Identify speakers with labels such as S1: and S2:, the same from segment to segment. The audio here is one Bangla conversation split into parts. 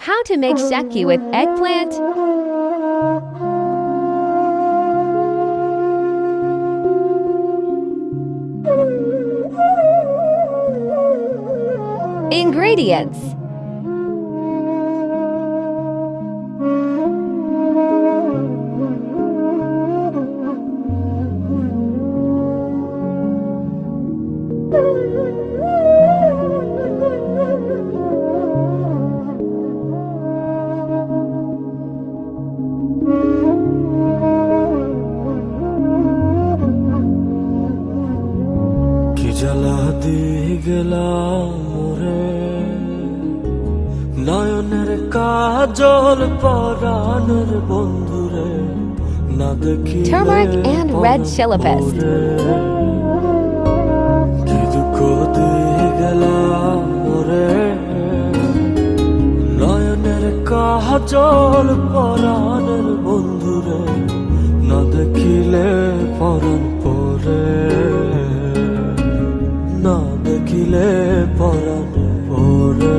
S1: How to make shutki with eggplant? Ingredients:
S2: জ্বালা দিয়ে গেলাম রে নয়নের কাজল পরাণের বন্ধুরে না দেখি
S1: turmeric and red chili paste,
S2: কি দুঃখ দিয়ে গেলাম রে নয়নের কাজল পরাণের বন্ধুরে না দেখিলে পরাণ পরে না দেখিলে পরাণ পরে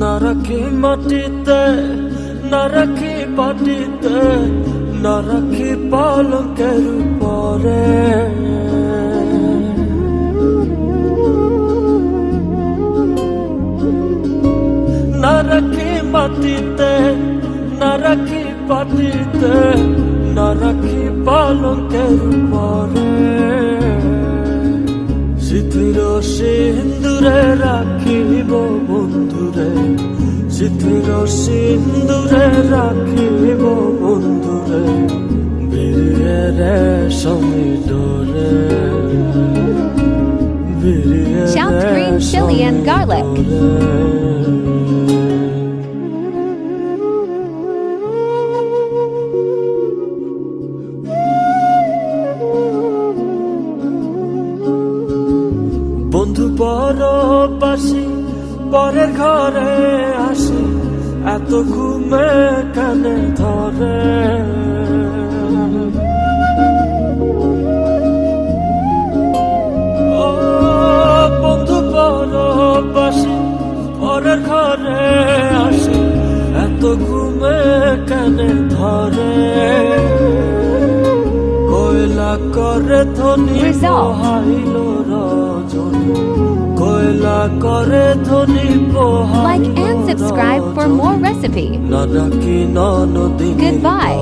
S2: না রাখি মাটিতে না রাখি পাটিতে না রাখি পালকের উপরে না রাখি মাটিতে না রাখি পাটিতে না রাখি পালকের উপরে সিথির সিন্দুরে রাখিব বন্ধুরে সিথির সিন্দুরে রাখিব বন্ধুরে বিরিয়ে রে সমীডরে বিরিয়ে
S1: chopped green chili and garlic,
S2: বন্ধু পরবাসী পরের ঘরে আসি এত ঘুমে কানে ধরে ও বন্ধু পরবাসী পরের ঘরে আসি এত ঘুমে কানে ধরে কয়লা করে ধনী পোহাইল রজনী কয়লা করে ধনী পোহাইল
S1: like and subscribe for more recipe.
S2: না ডাকি নদী
S1: Goodbye.